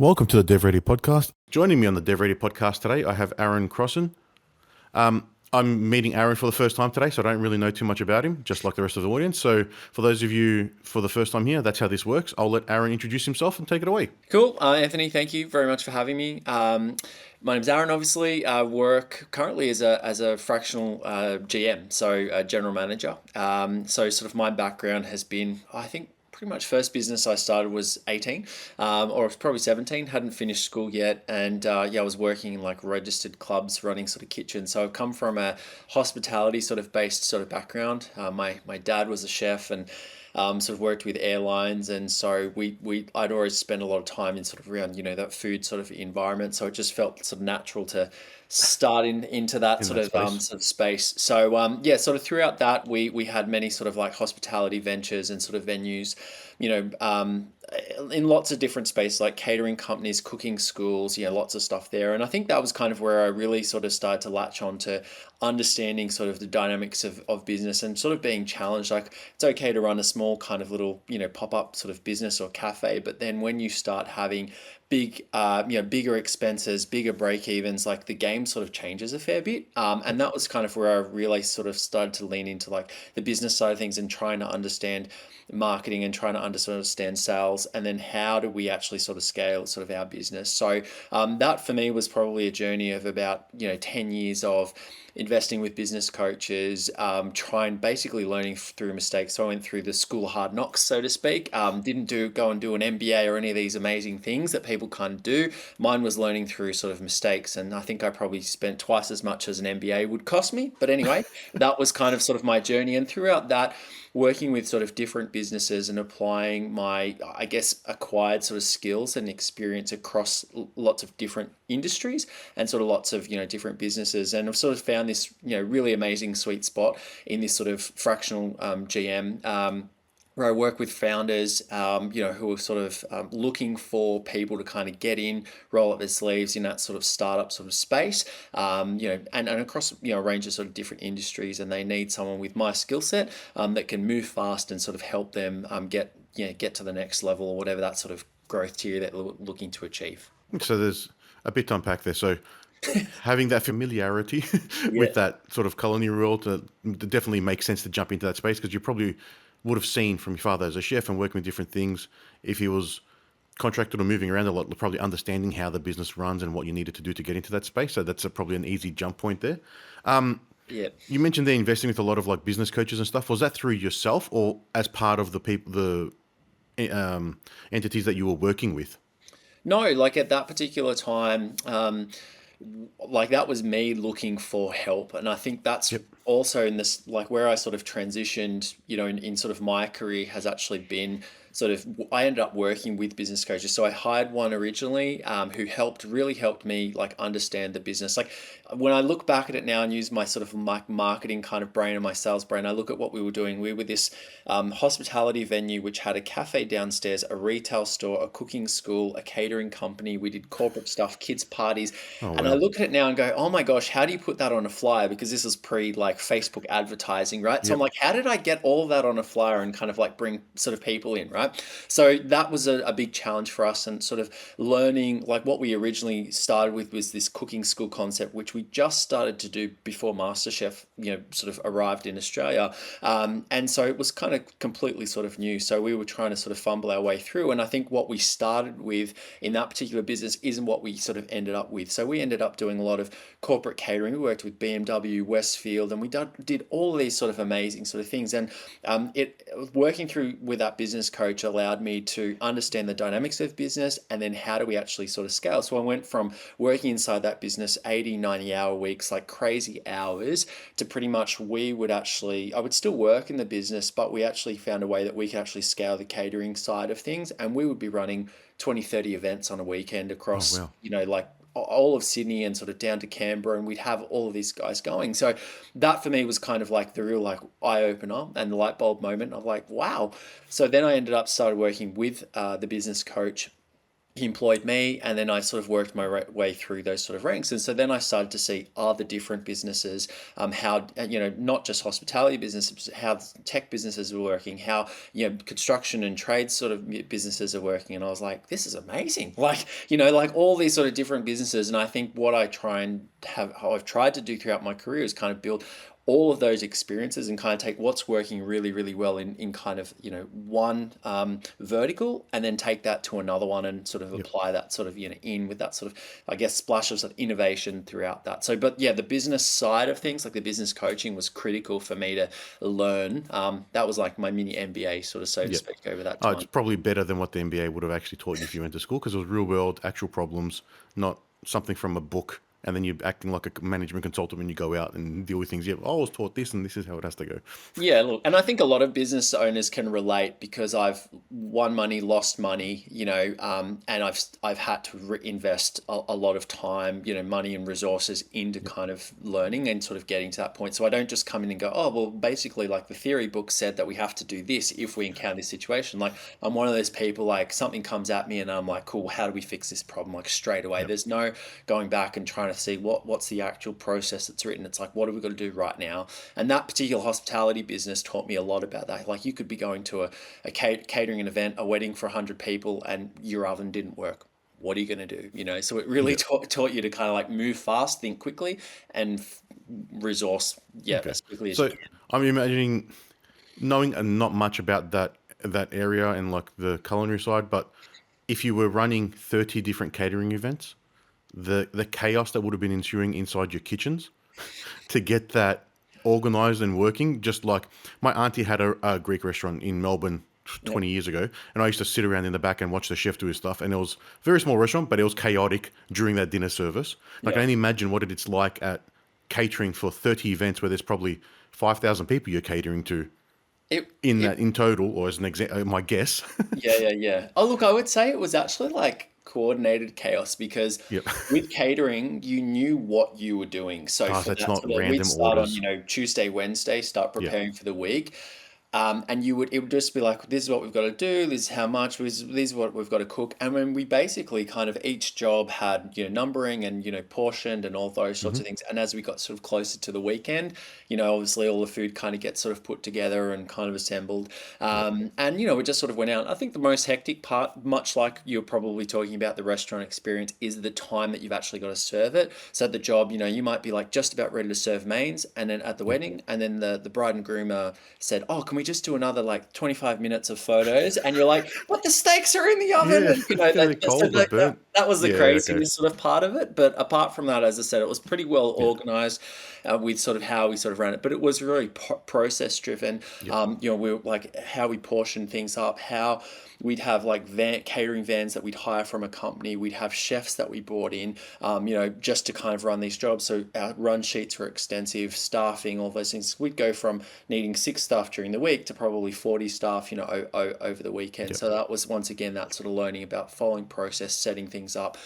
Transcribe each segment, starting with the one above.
Welcome to the DevReady Podcast. Joining me on the DevReady Podcast today, I have Aaron Crossin. I'm meeting Aaron for the first time today, so I don't really know too much about him, just like the rest of the audience. So for those of you for the first time here, that's how this works. I'll let Aaron introduce himself and take it away. Cool. Anthony, thank you very much for having me. My name's Aaron, obviously. I work currently as a fractional GM, so a general manager. So sort of my background has been, I think, pretty much first business I started was 18, or it was probably 17, hadn't finished school yet. And I was working in like registered clubs running sort of kitchens. So I've come from a hospitality sort of based sort of background. My dad was a chef and sort of worked with airlines, and so I'd always spent a lot of time in sort of around that food sort of environment, so it just felt sort of natural to start into that In sort that of space. sort of space. So sort of throughout that we had many sort of like hospitality ventures and sort of venues, you know, in lots of different spaces like catering companies, cooking schools, lots of stuff there. And I think that was kind of where I really sort of started to latch on to understanding sort of the dynamics of business and sort of being challenged. Like it's okay to run a small kind of little, pop-up sort of business or cafe, but then when you start having bigger expenses, bigger break evens, like the game sort of changes a fair bit. And that was kind of where I really sort of started to lean into like the business side of things and trying to understand marketing and trying to understand sales, and then how do we actually sort of scale sort of our business. So that for me was probably a journey of about 10 years of investing with business coaches, trying basically learning through mistakes. So I went through the school of hard knocks, so to speak. Didn't go and do an MBA or any of these amazing things that people kind of do. Mine was learning through sort of mistakes, and I think I probably spent twice as much as an MBA would cost me. But anyway, that was kind of sort of my journey, and throughout that, working with sort of different businesses and applying my, I guess, acquired sort of skills and experience across lots of different industries and sort of lots of, different businesses. And I've sort of found this, really amazing sweet spot in this sort of fractional GM. Where I work with founders, who are sort of looking for people to kind of get in, roll up their sleeves in that sort of startup sort of space, and across a range of sort of different industries, and they need someone with my skill set that can move fast and sort of help them get to the next level or whatever that sort of growth tier that they're looking to achieve. So there's a bit to unpack there. So having that familiarity Yeah. with that sort of culinary world definitely makes sense to jump into that space, because you probably would have seen from your father as a chef and working with different things, if he was contracted or moving around a lot, probably understanding how the business runs and what you needed to do to get into that space. So that's probably an easy jump point there. Yeah. You mentioned they're investing with a lot of like business coaches and stuff. Was that through yourself or as part of the people, entities that you were working with? No, like at that particular time, like that was me looking for help. And I think that's Yep. also in this, like where I sort of transitioned, in sort of my career has actually been sort of, I ended up working with business coaches. So I hired one originally who really helped me like understand the business. Like when I look back at it now and use my sort of marketing kind of brain and my sales brain, I look at what we were doing. We were this hospitality venue which had a cafe downstairs, a retail store, a cooking school, a catering company. We did corporate stuff, kids parties, Oh, and I wow. look at it now and go, oh my gosh, how do you put that on a flyer? Because this is pre like Facebook advertising, right? So I'm Yep. like, how did I get all of that on a flyer and kind of like bring sort of people in, right? So that was a big challenge for us, and sort of learning like what we originally started with was this cooking school concept, which we just started to do before MasterChef, sort of arrived in Australia. And so it was kind of completely sort of new. So we were trying to sort of fumble our way through. And I think what we started with in that particular business isn't what we sort of ended up with. So we ended up doing a lot of corporate catering. We worked with BMW, Westfield, and we did all of these sort of amazing sort of things. And it working through with that business coach allowed me to understand the dynamics of business, and then how do we actually sort of scale. So I went from working inside that business 80, 90-hour weeks, like crazy hours, to pretty much I would still work in the business, but we actually found a way that we could actually scale the catering side of things, and we would be running 20, 30 events on a weekend Oh, across, wow. like all of Sydney and sort of down to Canberra, and we'd have all of these guys going. So that for me was kind of like the real like eye opener and the light bulb moment of like, wow. So then I ended up started working with the business coach, he employed me, and then I sort of worked my way through those sort of ranks. And so then I started to see other different businesses, how, not just hospitality businesses, how tech businesses are working, how, construction and trade sort of businesses are working. And I was like, this is amazing. Like, like all these sort of different businesses. And I think what how I've tried to do throughout my career is kind of build all of those experiences and kind of take what's working really, really well in kind of, one vertical, and then take that to another one and sort of apply that sort of, in with that sort of, I guess, splash of innovation throughout that. So, but yeah, the business side of things, like the business coaching, was critical for me to learn. That was like my mini MBA, sort of, so to speak, over that Oh, it's time. probably better than what the MBA would have actually taught you if you went to school, because it was real world, actual problems, not something from a book. And then you're acting like a management consultant when you go out and deal with things. Yeah, I was taught this, and this is how it has to go. Yeah, look, and I think a lot of business owners can relate, because I've won money, lost money, and I've had to invest a lot of time, money and resources into kind of learning and sort of getting to that point. So I don't just come in and go, oh, well, basically, like the theory book said that we have to do this if we encounter this situation. Like, I'm one of those people, like something comes at me and I'm like, cool, how do we fix this problem? Like straight away. There's no going back and trying to see what's the actual process that's written. It's like, what have we got to do right now? And that particular hospitality business taught me a lot about that. Like, you could be going to a catering event, a wedding for 100 people, and your oven didn't work. What are you going to do? So it really taught you to kind of like move fast, think quickly, and resource Okay. as quickly as you So can. I'm imagining knowing not much about that area and like the culinary side, but if you were running 30 different catering events, the chaos that would have been ensuing inside your kitchens to get that organized and working. Just like my auntie had a Greek restaurant in Melbourne Yep. 20 years ago, and I used to sit around in the back and watch the chef do his stuff. And it was a very small restaurant, but it was chaotic during that dinner service. Like, I Yeah. can only imagine what it's like at catering for 30 events where there's probably 5,000 people you're catering to It, in it, that in total, or as an example, my guess. yeah. Oh, look, I would say it was actually like coordinated chaos, because Yep. with catering, you knew what you were doing. So Ah, for so it's that not sort of, we'd random start on, orders. Tuesday, Wednesday, start Yeah. preparing for the week. And it would just be like, this is what we've got to do, this is how much, this is what we've got to cook. And when we basically kind of, each job had, numbering and, portioned and all those sorts Hmm. of things. And as we got sort of closer to the weekend, obviously all the food kind of gets sort of put together and kind of assembled. Yep. And, we just sort of went out. I think the most hectic part, much like you're probably talking about the restaurant experience, is the time that you've actually got to serve it. So at the job, you might be like just about ready to serve mains, and then at the Yep. wedding, and then the bride and groom said, oh, can we just do another like 25 minutes of photos? And you're like, but the steaks are in the oven. Yeah. And, They're so cold, they're burnt. that was the Yeah. Okay. craziness sort of part of it. But apart from that, as I said, it was pretty well Yeah. organized with sort of how we sort of ran it. But it was really process driven. Yep. We were like how we portioned things up, how we'd have like catering vans that we'd hire from a company. We'd have chefs that we brought in, just to kind of run these jobs. So our run sheets were extensive, staffing, all those things. We'd go from needing 6 staff during the week to probably 40 staff, over the weekend. Yep. So that was once again that sort of learning about following process, setting things up,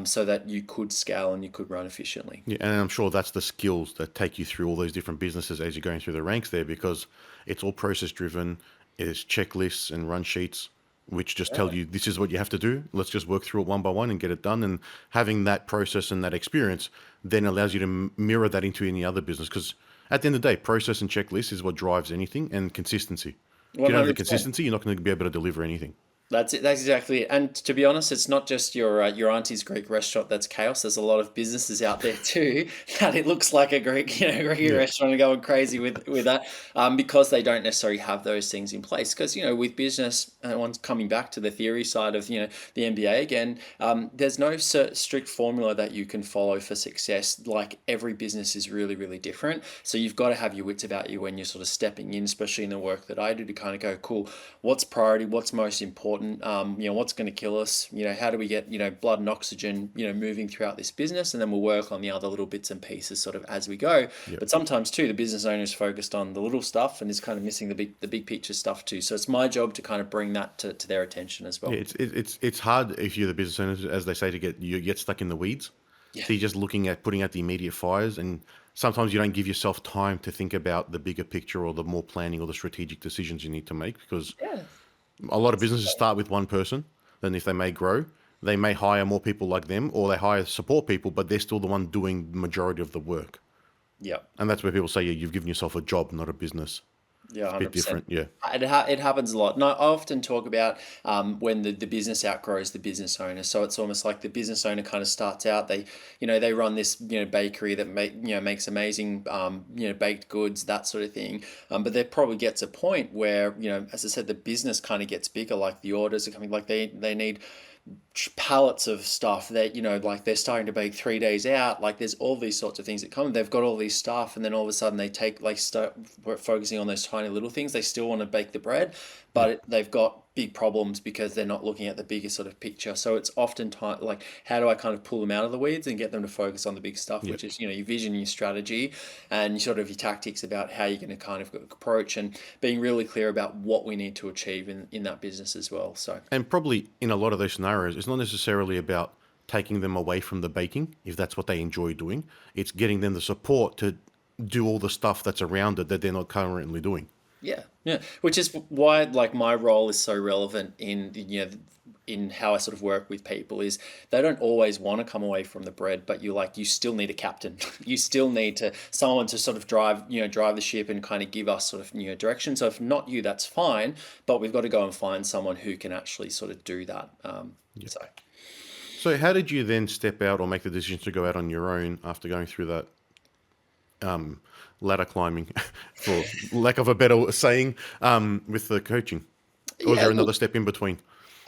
so that you could scale and you could run efficiently. Yeah, and I'm sure that's the skills that take you through all those different businesses as you're going through the ranks there, because it's all process driven. It's checklists and run sheets, which just tell you this is what you have to do. Let's just work through it one by one and get it done. And having that process and that experience then allows you to mirror that into any other business. Because at the end of the day, process and checklist is what drives anything, and consistency. If you don't have the 100%. consistency, you're not going to be able to deliver anything. That's it. That's exactly it. And to be honest, it's not just your auntie's Greek restaurant that's chaos. There's a lot of businesses out there too that it looks like a Greek, Greek Yeah. restaurant and going crazy with that, because they don't necessarily have those things in place. Because with business, once coming back to the theory side of the MBA again, there's no strict formula that you can follow for success. Like, every business is really, really different. So you've got to have your wits about you when you're sort of stepping in, especially in the work that I do, to kind of go, cool, what's priority, what's most important. What's going to kill us? How do we get, blood and oxygen, moving throughout this business, and then we'll work on the other little bits and pieces sort of as we go. Yep. But sometimes too, the business owner is focused on the little stuff and is kind of missing the big picture stuff too. So it's my job to kind of bring that to their attention as well. Yeah, it's hard if you're the business owner, as they say, you get stuck in the weeds. Yeah. So you're just looking at putting out the immediate fires, and sometimes you don't give yourself time to think about the bigger picture or the more planning or the strategic decisions you need to make, because Yeah. a lot of businesses start with one person. Then if they may grow, they may hire more people like them, or they hire support people, but they're still the one doing the majority of the work. Yeah. And that's where people say, yeah, you've given yourself a job, not a business. Yeah, It's a bit 100%. different. Yeah. It happens a lot. And I often talk about when the business outgrows the business owner. So it's almost like the business owner kind of starts out, they run this, bakery that makes amazing, baked goods, that sort of thing. But there probably gets a point where, as I said, the business kind of gets bigger, like the orders are coming, like they need pallets of stuff that like they're starting to bake 3 days out, like there's all these sorts of things that come, they've got all these stuff, and then all of a sudden they take like start focusing on those tiny little things. They still want to bake the bread, Yep. but they've got big problems because they're not looking at the bigger sort of picture. So it's often time like, how do I kind of pull them out of the weeds and get them to focus on the big stuff, Yep. which is your vision, your strategy, and your tactics about how you're going to kind of approach, and being really clear about what we need to achieve in that business as well. So And probably in a lot of those scenarios, it's not necessarily about taking them away from the baking, if that's what they enjoy doing. It's getting them the support to do all the stuff that's around it that they're not currently doing. yeah, yeah, which is why like my role is so relevant in how I sort of work with people. Is they don't always want to come away from the bread, but you still need a captain. You still need to someone to sort of drive the ship and kind of give us sort of direction. So if not you, that's fine, but we've got to go and find someone who can actually sort of do that. So So, how did you then step out or make the decision to go out on your own after going through that ladder climbing, for lack of a better saying, with the coaching? Or was yeah, there look, another step in between?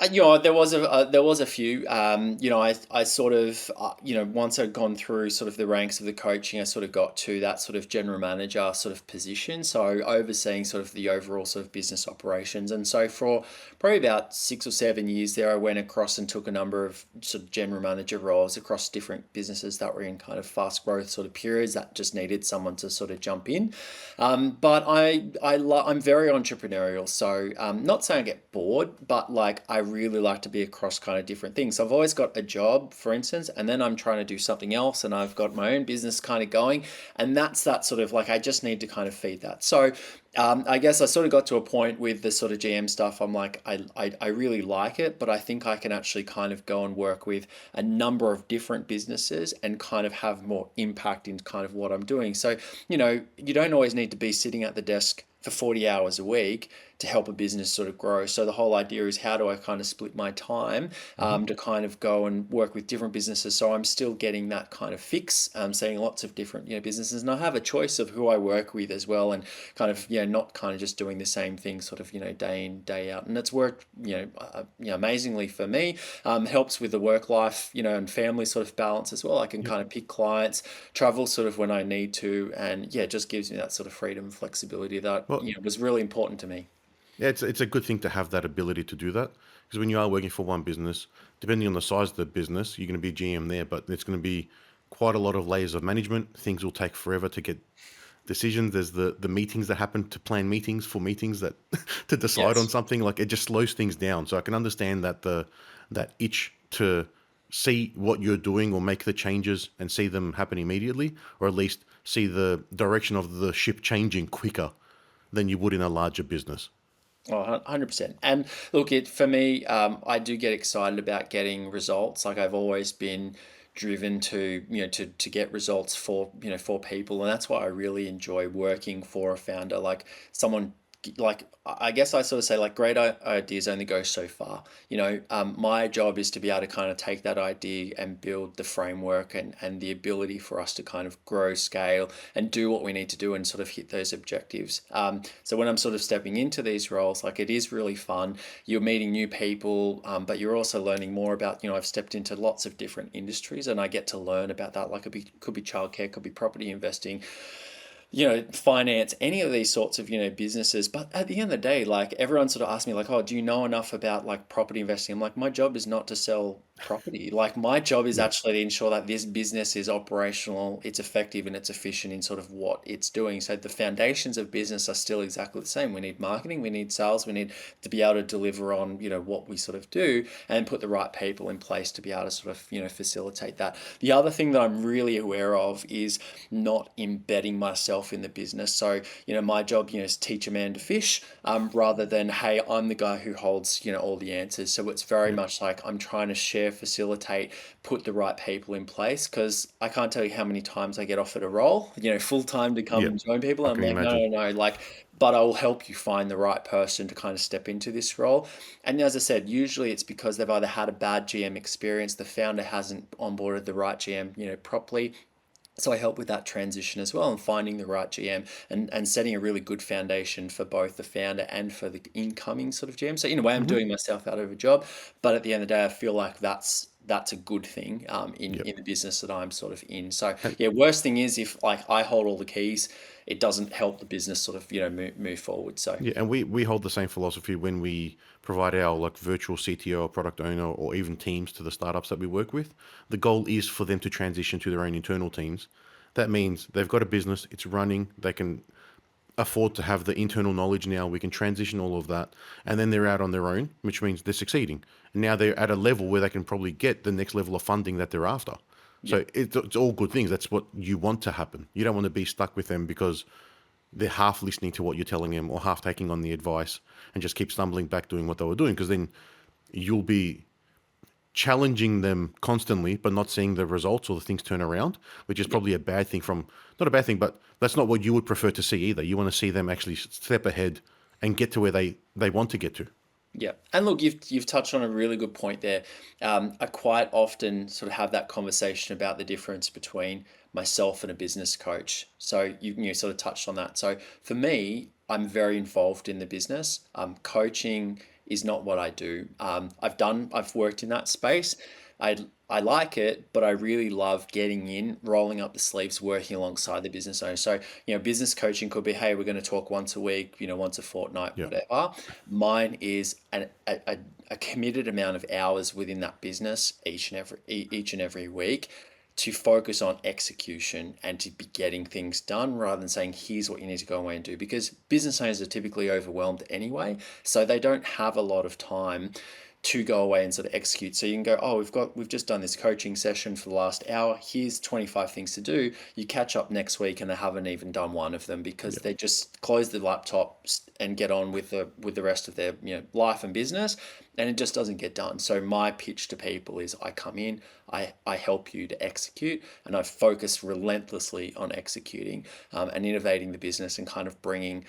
there was a few. I sort of once I'd gone through sort of the ranks of the coaching, I sort of got to that sort of general manager sort of position. So overseeing sort of the overall sort of business operations. And so for probably about 6 or 7 years there, I went across and took a number of sort of general manager roles across different businesses that were in kind of fast growth sort of periods that just needed someone to sort of jump in. But I'm very entrepreneurial, so not saying I get bored, but like I really like to be across kind of different things. So I've always got a job, for instance, and then I'm trying to do something else, and I've got my own business kind of going, and that's that sort of like I just need to kind of feed that. So I guess I sort of got to a point with the sort of GM stuff. I'm like, I really like it, but I think I can actually kind of go and work with a number of different businesses and kind of have more impact in kind of what I'm doing. So, you don't always need to be sitting at the desk for 40 hours a week to help a business sort of grow. So the whole idea is how do I kind of split my time Hmm. to kind of go and work with different businesses. So I'm still getting that kind of fix, seeing lots of different businesses, and I have a choice of who I work with as well, and kind of not kind of just doing the same thing sort of day in day out. And it's worked amazingly for me. Helps with the work life and family sort of balance as well. I can Yep. kind of pick clients, travel sort of when I need to, and yeah, it just gives me that sort of freedom and flexibility that Well, was really important to me. yeah, it's a good thing to have that ability to do that, because when you are working for one business, depending on the size of the business, you're going to be GM there, but it's going to be quite a lot of layers of management. Things will take forever to get decisions. There's the meetings that happen to plan meetings for meetings that to decide on Yes. something. Like, it just slows things down. So I can understand that itch to see what you're doing or make the changes and see them happen immediately, or at least see the direction of the ship changing quicker than you would in a larger business. Oh, 100%. And look, for me, I do get excited about getting results. Like I've always been driven to get results for people, and that's why I really enjoy working for a founder, like someone like I guess I sort of say like great ideas only go so far. My job is to be able to kind of take that idea and build the framework and the ability for us to kind of grow, scale, and do what we need to do and sort of hit those objectives. So when I'm sort of stepping into these roles, like it is really fun. You're meeting new people, but you're also learning more about. I've stepped into lots of different industries, and I get to learn about that. Like could be childcare, could be property investing, finance, any of these sorts of, businesses. But at the end of the day, like everyone sort of asks me like, oh, do you know enough about like property investing? I'm like, my job is not to sell property. Like my job is Yeah. actually to ensure that this business is operational, it's effective, and it's efficient in sort of what it's doing. So the foundations of business are still exactly the same. We need marketing, we need sales, we need to be able to deliver on, what we sort of do, and put the right people in place to be able to sort of, facilitate that. The other thing that I'm really aware of is not embedding myself in the business. So, my job, is teach a man to fish, rather than, hey, I'm the guy who holds, all the answers. So it's very Yep. much like I'm trying to share share, facilitate, put the right people in place. Because I can't tell you how many times I get offered a role, full time to come Yeah, and join people. I I'm can like, no, imagine. no, no, like, but I will help you find the right person to kind of step into this role. And as I said, usually it's because they've either had a bad GM experience, the founder hasn't onboarded the right GM, properly. So I help with that transition as well and finding the right GM and setting a really good foundation for both the founder and for the incoming sort of GM. So in a way, I'm Hmm. doing myself out of a job, but at the end of the day, I feel like that's a good thing Yep. in the business that I'm sort of in. So And yeah, worst thing is if like I hold all the keys, it doesn't help the business sort of move forward. So yeah, and we hold the same philosophy when we provide our like virtual CTO or product owner or even teams to the startups that we work with. The goal is for them to transition to their own internal teams. That means they've got a business, it's running, they can afford to have the internal knowledge now. We can transition all of that, and then they're out on their own, which means they're succeeding. And now they're at a level where they can probably get the next level of funding that they're after. yeah. So it's all good things. That's what you want to happen. You don't want to be stuck with them because they're half listening to what you're telling them or half taking on the advice and just keep stumbling back doing what they were doing, because then you'll be challenging them constantly but not seeing the results or the things turn around, which is probably a bad thing from, not a bad thing, but that's not what you would prefer to see either. You want to see them actually step ahead and get to where they want to get to. Yeah, and look, you've touched on a really good point there. I quite often sort of have that conversation about the difference between myself and a business coach. So you sort of touched on that. So for me, I'm very involved in the business. Coaching is not what I do. I've worked in that space. I like it, but I really love getting in, rolling up the sleeves, working alongside the business owner. So, business coaching could be, hey, we're going to talk once a week, once a fortnight, Yeah. whatever. Mine is a committed amount of hours within that business each and every week to focus on execution and to be getting things done rather than saying, here's what you need to go away and do. Because business owners are typically overwhelmed anyway, so they don't have a lot of time to go away and sort of execute. So you can go, oh, we've just done this coaching session for the last hour. Here's 25 things to do. You catch up next week and they haven't even done one of them because Yeah. they just close the laptop and get on with the rest of their life and business, and it just doesn't get done. So my pitch to people is I come in, I help you to execute, and I focus relentlessly on executing and innovating the business and kind of bringing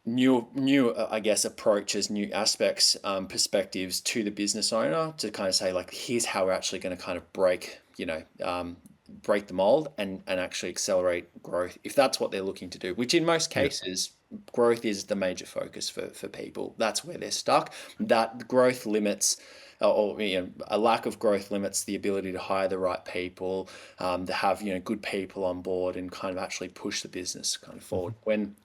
new I guess approaches, new aspects, perspectives to the business owner to kind of say like, here's how we're actually going to kind of break the mold and actually accelerate growth if that's what they're looking to do, which in most Yeah. cases growth is the major focus for people. That's where they're stuck. That growth limits or a lack of growth limits the ability to hire the right people, to have good people on board and kind of actually push the business kind of forward. When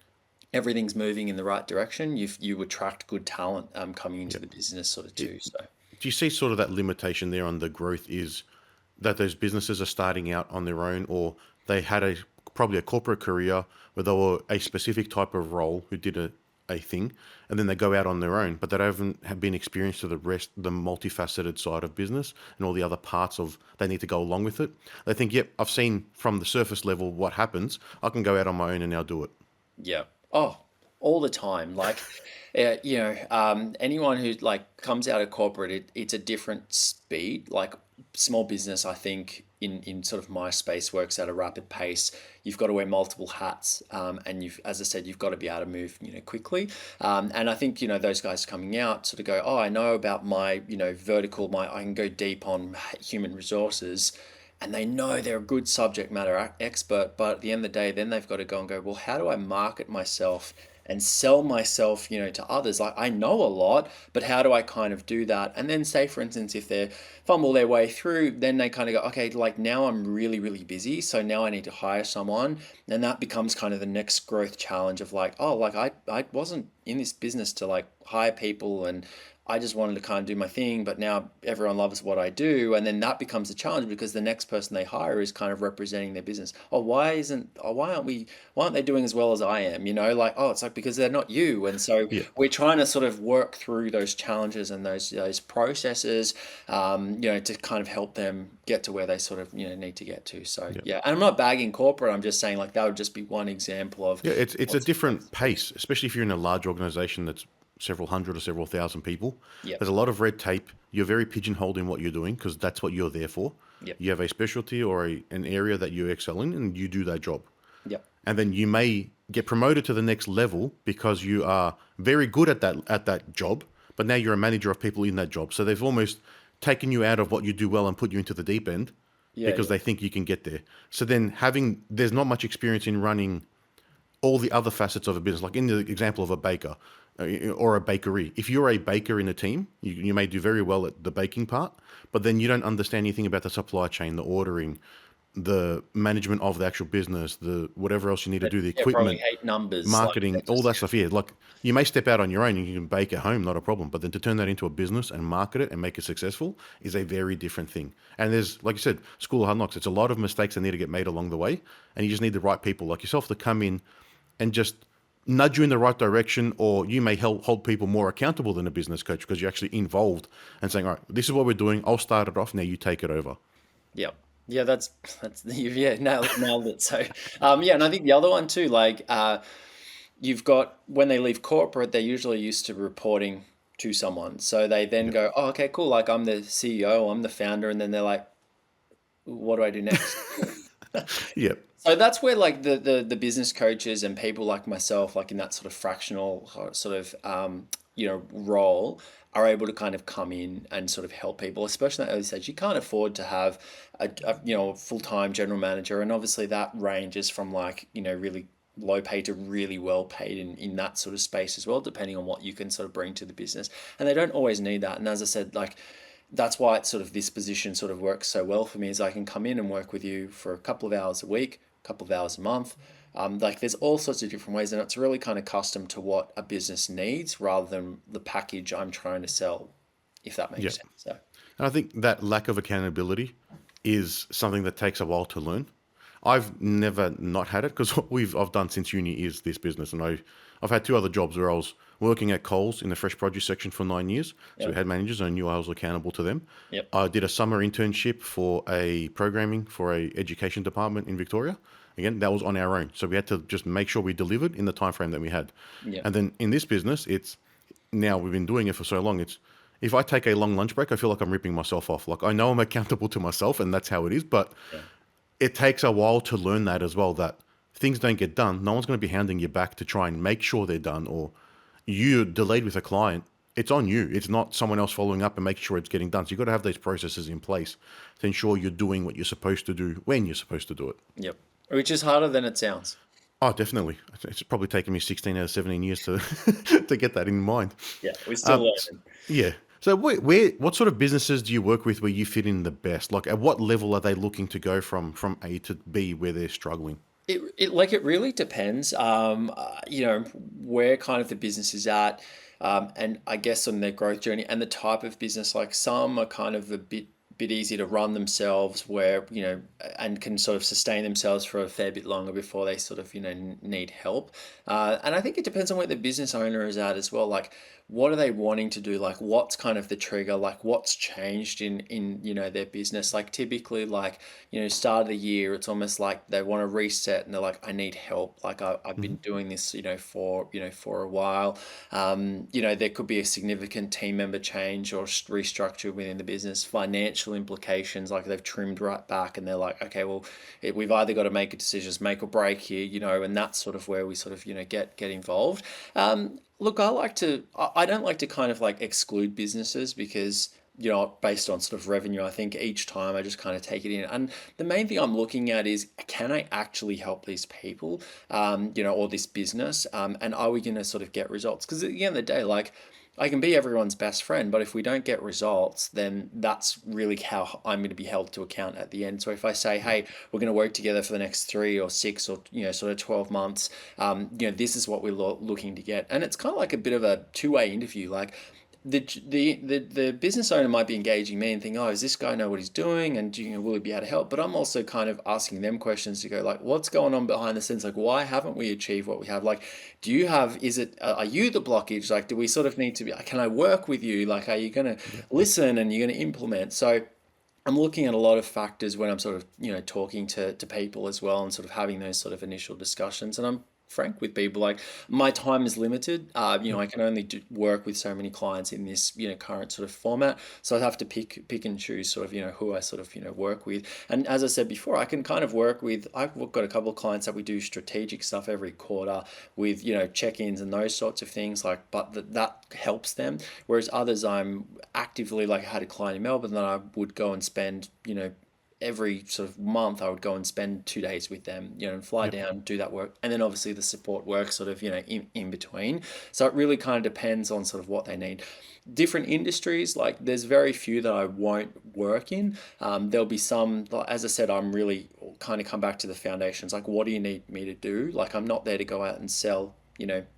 everything's moving in the right direction, you attract good talent coming into Yeah. the business sort of It, too. So do you see sort of that limitation there on the growth is that those businesses are starting out on their own, or they had probably a corporate career where they were a specific type of role who did a thing, and then they go out on their own, but they haven't have been experienced to the multifaceted side of business and all the other parts of they need to go along with it. They think, yep, I've seen from the surface level what happens. I can go out on my own and now do it. yeah. Oh, all the time. Like, anyone who like comes out of corporate, it's a different speed. Like small business, I think in sort of my space works at a rapid pace. You've got to wear multiple hats, and as I said, you've got to be able to move, quickly. And I think those guys coming out sort of go, oh, I know about my vertical. I can go deep on human resources. And they know they're a good subject matter expert, but at the end of the day, then they've got to go and go, well, how do I market myself and sell myself, to others? Like I know a lot, but how do I kind of do that? And then say, for instance, if they fumble their way through, then they kind of go, okay, like now I'm really, really busy. So now I need to hire someone. And that becomes kind of the next growth challenge of like, oh, like I wasn't in this business to like hire people and I just wanted to kind of do my thing, but now everyone loves what I do. And then that becomes a challenge because the next person they hire is kind of representing their business. Oh, why aren't they doing as well as I am? Like, oh, it's like because they're not you. And so Yeah. we're trying to sort of work through those challenges and those processes, to kind of help them get to where they sort of, need to get to. So, Yeah. yeah. And I'm not bagging corporate. I'm just saying like that would just be one example of Yeah, it's a what's. different pace, especially if you're in a large organization that's several hundred or several thousand people. Yep. There's a lot of red tape. You're very pigeonholed in what you're doing because that's what you're there for. Yep. You have a specialty or an area that you excel in, and you do that job. Yep. And then you may get promoted to the next level because you are very good at that job, but now you're a manager of people in that job. So they've almost taken you out of what you do well and put you into the deep end Yeah. because they think you can get there. So then there's not much experience in running all the other facets of a business, like in the example of a baker or a bakery. If you're a baker in a team, you may do very well at the baking part, but then you don't understand anything about the supply chain, the ordering, the management of the actual business, the whatever else you need to do, the Yeah, probably equipment, hate numbers. marketing, all that stuff. Yeah, like you may step out on your own and you can bake at home, not a problem. But then to turn that into a business and market it and make it successful is a very different thing. And there's, like you said, school of hard knocks. It's a lot of mistakes that need to get made along the way, and you just need the right people like yourself to come in and just nudge you in the right direction, or you may hold people more accountable than a business coach because you're actually involved and saying, all right, this is what we're doing. I'll start it off. Now you take it over. Yeah. Yeah, that's yeah, nailed it. So yeah, and I think the other one too, like you've got when they leave corporate, they're usually used to reporting to someone. So they then go, oh, okay, cool. Like I'm the CEO, I'm the founder, and then they're like, what do I do next? Yeah. So that's where like the business coaches and people like myself, like in that sort of fractional sort of role, are able to kind of come in and sort of help people, especially in that early stage. You can't afford to have a full-time general manager, and obviously that ranges from like really low paid to really well paid in that sort of space as well, depending on what you can sort of bring to the business. And they don't always need that. And as I said, like that's why it's sort of this position sort of works so well for me, is I can come in and work with you for a couple of hours a week, a couple of hours a month. Like there's all sorts of different ways, and it's really kind of custom to what a business needs rather than the package I'm trying to sell, if that makes sense. So And I think that lack of accountability is something that takes a while to learn. I've never not had it because what I've done since uni is this business, and I've had two other jobs where I was working at Coles in the fresh produce section for 9 years. So we had managers, and I knew I was accountable to them. Yep. I did a summer internship for a programming for a education department in Victoria. Again, that was on our own, so we had to just make sure we delivered in the time frame that we had. Yep. And then in this business, now we've been doing it for so long. It's if I take a long lunch break, I feel like I'm ripping myself off. Like I know I'm accountable to myself, and that's how it is, but it takes a while to learn that as well, that things don't get done. No one's going to be hounding you back to try and make sure they're done, or you're delayed with a client. It's on you. It's not someone else following up and making sure it's getting done. So you've got to have those processes in place to ensure you're doing what you're supposed to do when you're supposed to do it. Yep. Which is harder than it sounds. Oh, definitely. It's probably taken me 16 out of 17 years to to get that in mind. Yeah, we're still learning. Yeah. So what sort of businesses do you work with where you fit in the best? Like at what level are they looking to go from A to B where they're struggling? It really depends, where kind of the business is at, and I guess on their growth journey and the type of business. Like some are kind of a bit easier to run themselves, where and can sort of sustain themselves for a fair bit longer before they sort of need help. And I think it depends on where the business owner is at as well. Like what are they wanting to do? Like what's kind of the trigger? Like what's changed in their business? Like typically, like start of the year, it's almost like they want to reset and they're like, I need help. Like I've been doing this for a while. There could be a significant team member change or restructure within the business, financial implications, like they've trimmed right back and they're like, okay, well, we've either got to make a decision, make or break here, and that's sort of where we sort of get involved. Look, I don't like to kind of like exclude businesses because based on sort of revenue, I think each time I just kind of take it in. And the main thing I'm looking at is, can I actually help these people, or this business? And are we going to sort of get results? Because at the end of the day, like I can be everyone's best friend, but if we don't get results, then that's really how I'm going to be held to account at the end. So if I say, hey, we're going to work together for the next 3 or 6 or sort of 12 months, this is what we're looking to get, and it's kind of like a bit of a two-way interview. Like the business owner might be engaging me and think, oh, does this guy know what he's doing, and will he be able to help? But I'm also kind of asking them questions to go like, what's going on behind the scenes? Like, why haven't we achieved what we have? Like, are you the blockage? Like, do we sort of need to be, can I work with you? Like, are you going to listen and you're going to implement? So I'm looking at a lot of factors when I'm sort of talking to people as well, and sort of having those sort of initial discussions. And frank with people. Like my time is limited. I can only work with so many clients in this, current sort of format. So I have to pick and choose sort of, who I sort of, work with. And as I said before, I can kind of work with, I've got a couple of clients that we do strategic stuff every quarter with, check-ins and those sorts of things, like, but that helps them. Whereas others, I'm actively, like, I had a client in Melbourne that I would go and spend, every sort of month I would go and spend 2 days with them, and fly Yep. down, do that work. And then obviously the support work sort of, in between. So it really kind of depends on sort of what they need. Different industries, like there's very few that I won't work in. There'll be some, like, as I said, I'm really kind of come back to the foundations. Like, what do you need me to do? Like, I'm not there to go out and sell,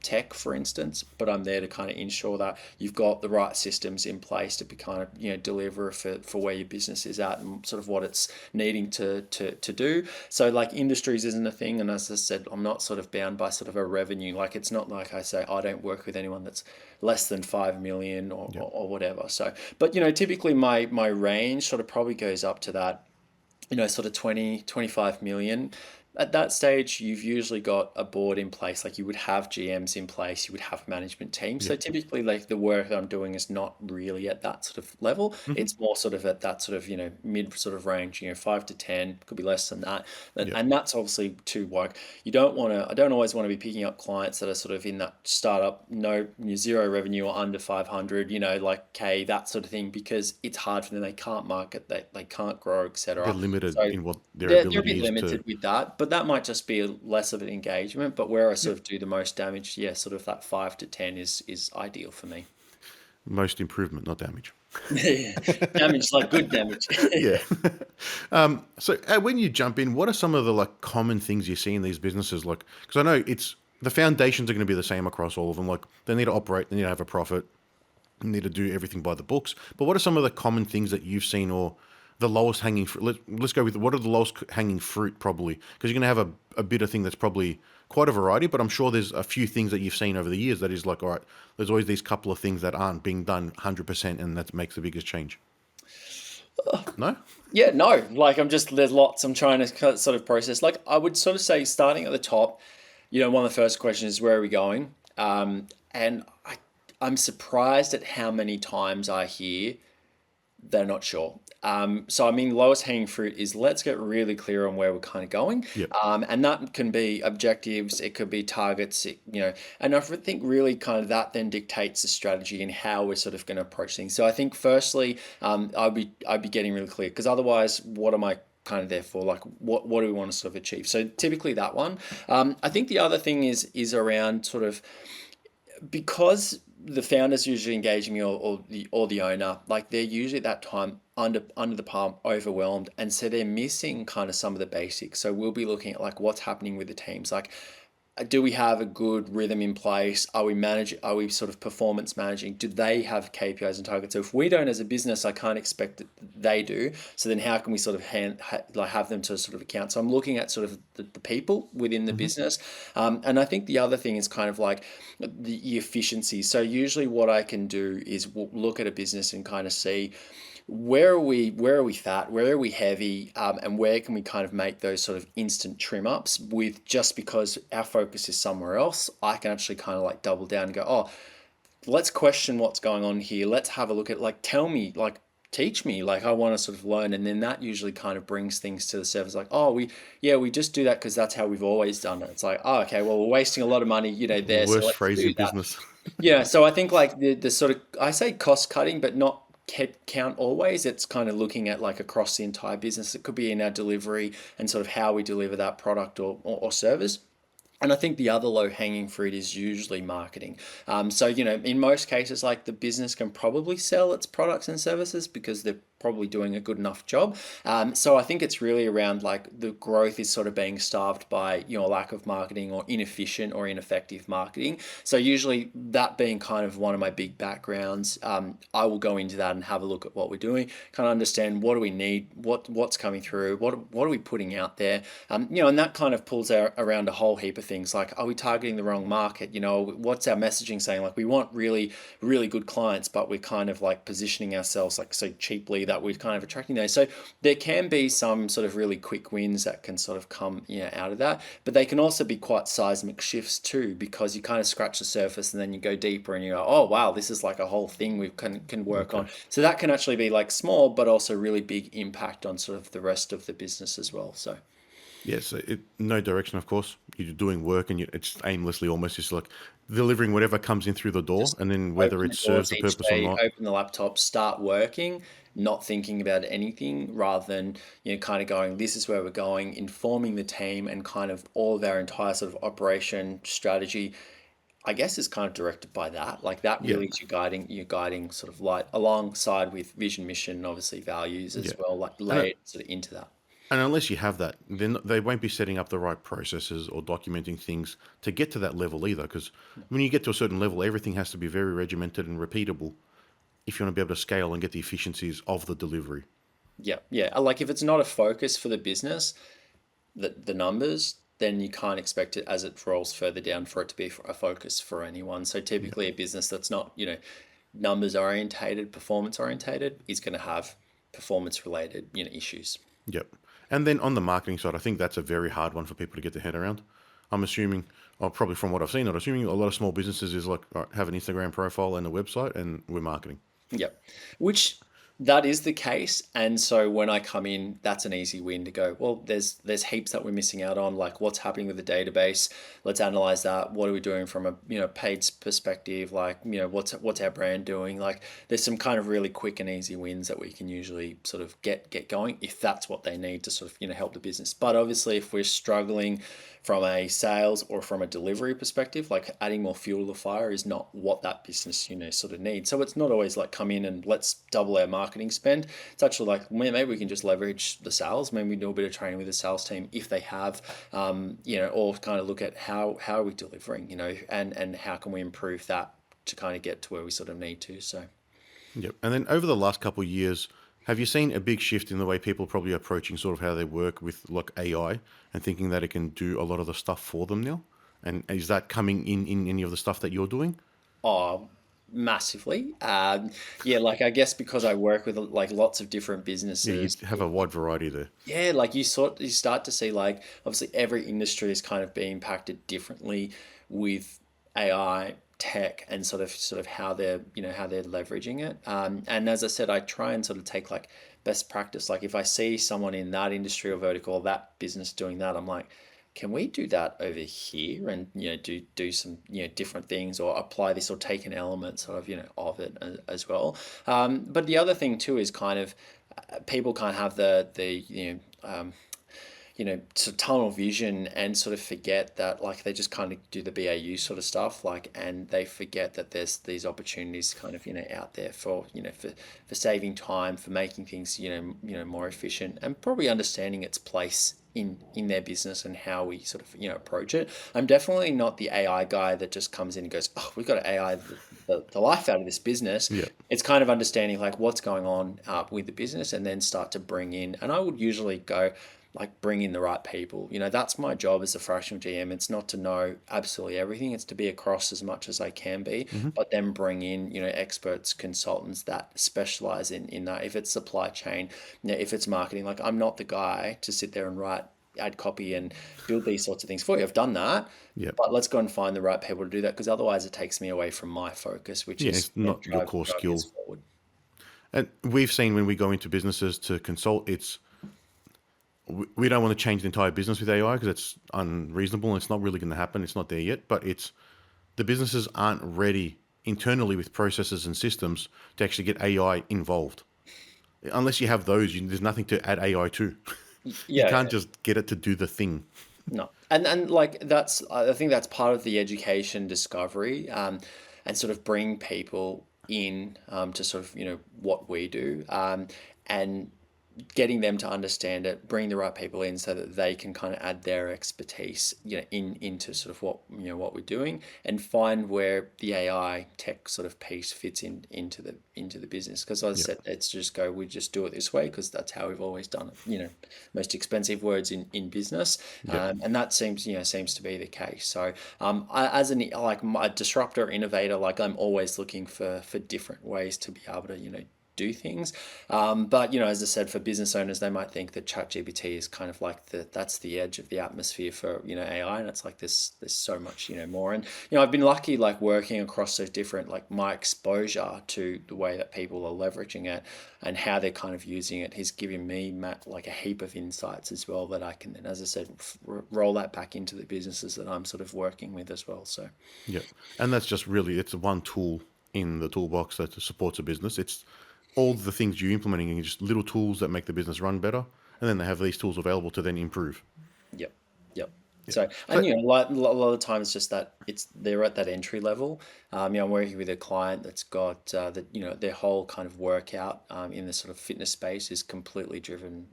tech, for instance, but I'm there to kind of ensure that you've got the right systems in place to be kind of, deliver for where your business is at and sort of what it's needing to do. So like industries isn't a thing. And as I said, I'm not sort of bound by sort of a revenue. Like it's not like I say, I don't work with anyone that's less than 5 million or whatever. So, but, typically my range sort of probably goes up to that, sort of 20-25 million. At that stage, you've usually got a board in place, like you would have GMs in place, you would have management teams. So Yep. typically, like the work that I'm doing is not really at that sort of level. Hmm. It's more sort of at that sort of, mid sort of range, 5 to 10, could be less than that. And, Yep. and that's obviously to like, I don't always want to be picking up clients that are sort of in that startup, zero revenue or under 500, like K, that sort of thing, because it's hard for them. They can't market, they can't grow, They're etc. limited So in what their they're a ability bit is to. limited with that, but that might just be less of an engagement. But where I sort of do the most damage, yeah, sort of that 5 to 10 is ideal for me. Most improvement, not damage. Yeah. Damage, like good damage. Yeah. So when you jump in, what are some of the like common things you see in these businesses? Like, because I know it's the foundations are going to be the same across all of them. Like, they need to operate, they need to have a profit, they need to do everything by the books. But what are some of the common things that you've seen, or the lowest hanging fruit? Let's go with what are the lowest hanging fruit, probably, because you're going to have a bit of thing that's probably quite a variety. But I'm sure there's a few things that you've seen over the years that is like, all right, there's always these couple of things that aren't being done 100%, and that makes the biggest change. No? Yeah, no, like there's lots I'm trying to sort of process. Like I would sort of say starting at the top, one of the first questions is where are we going? And I'm surprised at how many times I hear they're not sure. So I mean, lowest hanging fruit is let's get really clear on where we're kind of going. Yep. And that can be objectives, it could be targets, and I think really kind of that then dictates the strategy and how we're sort of going to approach things. So I think firstly, I'd be getting really clear, because otherwise, what am I kind of there for? Like, what do we want to sort of achieve? So typically that one. I think the other thing is around sort of, because the founder's usually engaging me, or the owner, like they're usually at that time under the palm, overwhelmed, and so they're missing kind of some of the basics. So we'll be looking at like what's happening with the teams, like do we have a good rhythm in place? Are we sort of performance managing? Do they have KPIs and targets? So if we don't as a business, I can't expect that they do. So then how can we sort of have them to sort of account? So I'm looking at sort of the people within the business. And I think the other thing is kind of like the efficiency. So usually what I can do is look at a business and kind of see where are we fat, where are we heavy, and where can we kind of make those sort of instant trim ups with, just because our focus is somewhere else, I can actually kind of like double down and go, oh, let's question what's going on here. Let's have a look at, like, tell me, like, teach me, like, I want to sort of learn. And then that usually kind of brings things to the surface, like, oh, we just do that because that's how we've always done it. It's like, oh, okay, well, we're wasting a lot of money, there, so Worst let's phrase do in that. business. Yeah, so I think like the sort of, I say cost cutting, but not head count always. It's kind of looking at like across the entire business. It could be in our delivery and sort of how we deliver that product or service. And I think the other low hanging fruit is usually marketing. So, in most cases, like the business can probably sell its products and services because they're probably doing a good enough job. So I think it's really around like the growth is sort of being starved by, lack of marketing or inefficient or ineffective marketing. So usually that being kind of one of my big backgrounds, I will go into that and have a look at what we're doing, kind of understand what do we need, what's coming through, what are we putting out there, and that kind of pulls out around a whole heap of things, like, are we targeting the wrong market? What's our messaging saying? Like, we want really, really good clients, but we're kind of like positioning ourselves like so cheaply that we're kind of attracting those. So there can be some sort of really quick wins that can sort of come, out of that, but they can also be quite seismic shifts too, because you kind of scratch the surface and then you go deeper and you go, oh wow, this is like a whole thing we can work on. Okay. So that can actually be like small, but also really big impact on sort of the rest of the business as well. So Yes, no direction, of course. You're doing work and it's aimlessly almost just like delivering whatever comes in through the door, just and then whether open it the serves doors a each purpose or day, not. open the laptop, start working, not thinking about anything, rather than, kind of going, this is where we're going, informing the team, and kind of all of our entire sort of operation strategy, I guess, is kind of directed by that. Like that Yeah, really is your guiding sort of light, alongside with vision, mission, and obviously values yeah. as well, like And layered sort of into that. and unless you have that, then they won't be setting up the right processes or documenting things to get to that level either. Because when you get to a certain level, everything has to be very regimented and repeatable if you want to be able to scale and get the efficiencies of the delivery. Yeah, yeah. Like if it's not a focus for the business, the numbers, then you can't expect it as it rolls further down for it to be a focus for anyone. So Yeah, typically a business that's not, numbers orientated, performance orientated, is going to have performance related, issues. yep. And then on the marketing side, I think that's a very hard one for people to get their head around. I'm assuming, or probably from what I've seen, I'm assuming a lot of small businesses is like, all right, have an Instagram profile and a website, and we're marketing. Yep. Which that is the case. And so when I come in, that's an easy win to go, well, there's heaps that we're missing out on, like what's happening with the database. Let's analyze that. What are we doing from a, paid perspective? Like, what's our brand doing? Like there's some kind of really quick and easy wins that we can usually sort of get going if that's what they need to sort of, help the business. But obviously if we're struggling from a sales or from a delivery perspective, like adding more fuel to the fire is not what that business, sort of needs. So it's not always like come in and let's double our marketing spend. It's actually like maybe we can just leverage the sales. Maybe we do a bit of training with the sales team if they have, or kind of look at how are we delivering, and how can we improve that to kind of get to where we sort of need to. So Yep. And then over the last couple of years, have you seen a big shift in the way people probably approaching sort of how they work with like AI and thinking that it can do a lot of the stuff for them now? And is that coming in any of the stuff that you're doing? oh, massively. Yeah, like I guess because I work with like lots of different Yeah, you businesses. have a wide variety there. Yeah, like you start to see, like obviously every industry is kind of being impacted differently with AI tech, and sort of how they're leveraging it. And as I said, I try and sort of take like best practice. Like if I see someone in that industry or vertical or that business doing that, I'm like, can we do that over here, and do some different things, or apply this or take an element sort of of it as well. But the other thing too is kind of people can't have the sort of tunnel vision and sort of forget that, like they just kind of do the BAU sort of stuff, like, and they forget that there's these opportunities kind of out there for for saving time, for making things more efficient, and probably understanding its place in their business and how we sort of approach it. I'm definitely not the AI guy that just comes in and goes, oh, we've got to AI the life out of this business. Yeah. It's kind of understanding like what's going on with the business, and then start to bring in, and I would usually go like bring in the right people. That's my job as a fractional GM. It's not to know absolutely everything. It's to be across as much as I can be, Hmm. but then bring in, experts, consultants that specialize in that. If it's supply chain, if it's marketing, like I'm not the guy to sit there and write ad copy and build these sorts of things for you. I've done that, Yeah. but let's go and find the right people to do that, because otherwise it takes me away from my focus, which Yeah, is it's not your core driving us skill. forward. And we've seen when we go into businesses to consult, we don't want to change the entire business with AI because it's unreasonable and it's not really going to happen. It's not there yet, but it's the businesses aren't ready internally with processes and systems to actually get AI involved. Unless you have those, there's nothing to add AI to. You Yeah, can't just get it to do the thing. no, and like that's, I think that's part of the education discovery, and sort of bring people in, to sort of what we do, and getting them to understand it, bring the right people in so that they can kind of add their expertise, into sort of what we're doing, and find where the AI tech sort of piece fits into the business. Because as I Yeah, said, it's just go, we just do it this way because that's how we've always done it. Most expensive words in business, yeah, and that seems to be the case. So, as a disruptor innovator, like I'm always looking for different ways to be able to do things. But as I said, for business owners, they might think that ChatGPT is kind of like that's the edge of the atmosphere for AI, and it's like there's so much more. And I've been lucky, like working across those different, like my exposure to the way that people are leveraging it and how they're kind of using it has given me like a heap of insights as well that I can then, as I said, roll that back into the businesses that I'm sort of working with as well. So Yeah. And that's just really, it's one tool in the toolbox that supports a business. It's all the things you're implementing are just little tools that make the business run better. And then they have these tools available to then improve. yep, yep. Yeah. So, and So, like a lot of times, just that they're at that entry level. I'm working with a client that's got that their whole kind of workout in the sort of fitness space is completely driven.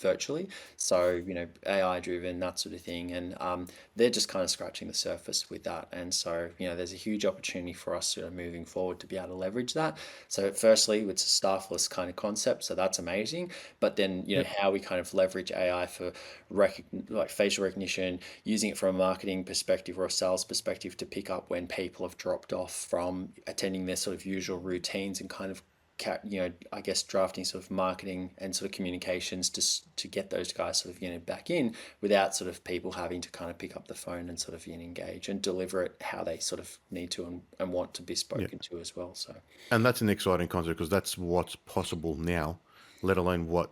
Virtually. So, AI driven, that sort of thing. And they're just kind of scratching the surface with that. And so, there's a huge opportunity for us moving forward to be able to leverage that. So, firstly, it's a staffless kind of concept. So, that's amazing. But then, yeah. how we kind of leverage AI for like facial recognition, using it from a marketing perspective or a sales perspective to pick up when people have dropped off from attending their sort of usual routines and kind of I guess drafting sort of marketing and sort of communications to get those guys sort of back in without sort of people having to kind of pick up the phone and sort of engage and deliver it how they sort of need to and want to be spoken to as well. So And that's an exciting concept because that's what's possible now, let alone what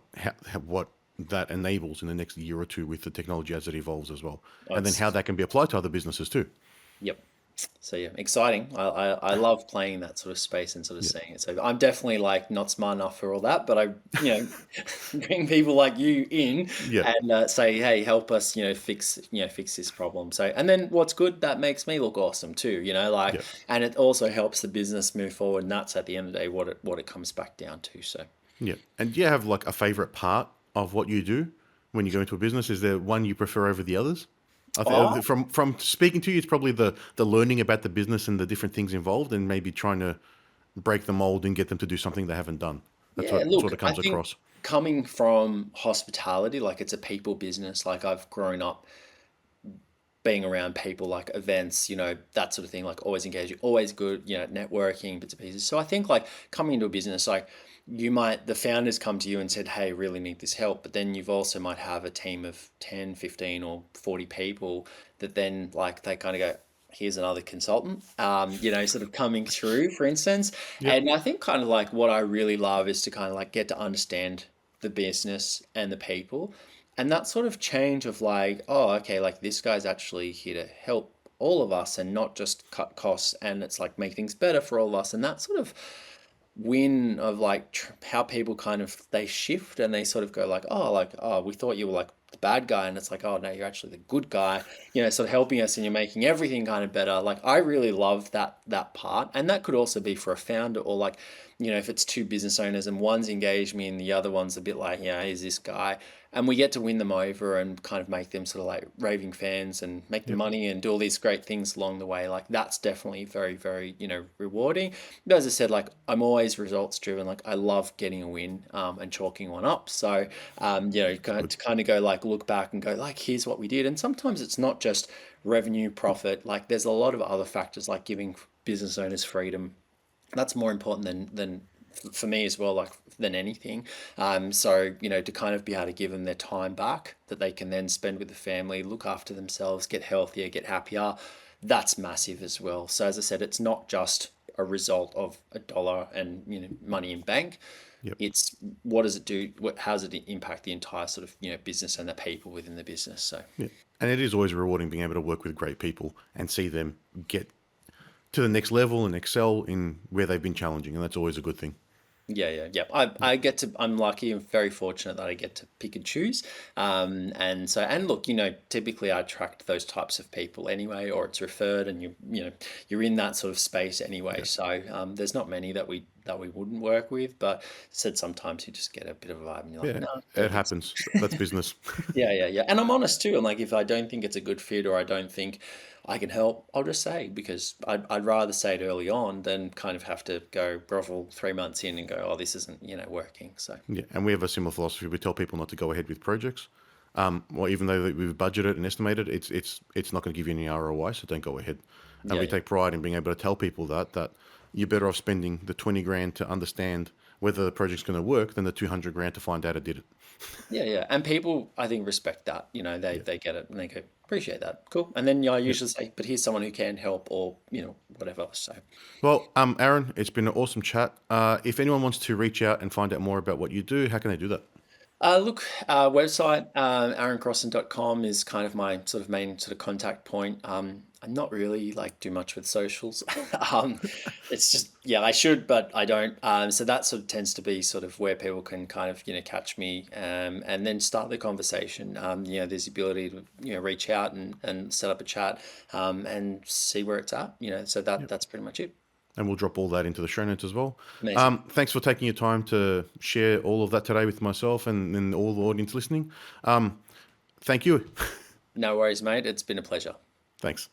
that enables in the next year or two with the technology as it evolves as well. And then it's how that can be applied to other businesses too. yep. So yeah, exciting. I love playing that sort of space and sort of Yeah. seeing it. So I'm definitely like not smart enough for all that, but I bring people like you in Yeah. and say, hey, help us fix this problem. So and then what's good, that makes me look awesome too. Yeah. And it also helps the business move forward. And that's at the end of the day what it comes back down to. So Yeah. And do you have like a favorite part of what you do when you go into a business? Is there one you prefer over the others? I think oh from speaking to you, it's probably the learning about the business and the different things involved, and maybe trying to break the mold and get them to do something they haven't done. That's yeah, what look, sort of I comes think across. coming from hospitality, like it's a people business, like I've grown up being around people, like events, that sort of thing, like always engaging, always good, networking, bits and pieces. So I think like coming into a business, like the founders come to you and said, hey, really need this help. But then you've also might have a team of 10, 15 or 40 people that then like they kind of go, here's another consultant, sort of coming through, for instance. Yep. And I think kind of like what I really love is to kind of like get to understand the business and the people and that sort of change of like, oh, okay, like this guy's actually here to help all of us and not just cut costs and it's like make things better for all of us. And that sort of win of like how people kind of they shift and they sort of go like, oh, we thought you were like the bad guy and it's like, oh no, you're actually the good guy, sort of helping us and you're making everything kind of better. Like I really love that part. And that could also be for a founder or like, if it's two business owners and one's engaged me and the other one's a bit like, he's this guy. And we get to win them over and kind of make them sort of like raving fans and make them Yep. money and do all these great things along the way. Like that's definitely very, very, rewarding. But as I said, like I'm always results driven. Like I love getting a win and chalking one up. So, to kind of go like look back and go like, here's what we did. And sometimes it's not just revenue, profit. Like there's a lot of other factors like giving business owners freedom. That's more important than for me as well, like than anything. So, to kind of be able to give them their time back that they can then spend with the family, look after themselves, get healthier, get happier. That's massive as well. So as I said, it's not just a result of a dollar and money in bank. Yep. It's what does it do? How does it impact the entire sort of business and the people within the business? So Yeah. And it is always rewarding being able to work with great people and see them get to the next level and excel in where they've been challenging, and that's always a good thing. Yeah. I get to, I'm lucky and very fortunate that I get to pick and choose. And so, and look, typically I attract those types of people anyway, or it's referred and you're in that sort of space anyway. Yeah. So, there's not many that we wouldn't work with, but said sometimes you just get a bit of a vibe and you're like, Yeah, no, it happens. That's business. yeah. And I'm honest too. I'm like, if I don't think it's a good fit or I don't think I can help, I'll just say because I'd rather say it early on than kind of have to go grovel 3 months in and go, oh, this isn't, working. So, Yeah, and we have a similar philosophy. We tell people not to go ahead with projects. Well, even though we've budgeted and estimated, it's not going to give you any ROI, so don't go ahead. And we yeah. take pride in being able to tell people that you're better off spending the 20 grand to understand whether the project's going to work than the 200 grand to find out it did it. Yeah, yeah. And people, I think, respect that. They get it and they go, appreciate that. Cool. And then I usually say, but here's someone who can help or, whatever. So, Well, Aaron, it's been an awesome chat. If anyone wants to reach out and find out more about what you do, how can they do that? look, website, aaroncrossin.com is kind of my sort of main sort of contact point. I'm not really like do much with socials. It's just, yeah, I should, but I don't. So that sort of tends to be sort of where people can kind of, catch me, and then start the conversation. There's the ability to, reach out and set up a chat, and see where it's at, so that's pretty much it. And we'll drop all that into the show notes as well. Amazing. Thanks for taking your time to share all of that today with myself and all the audience listening. Thank you. No worries, mate. It's been a pleasure. Thanks.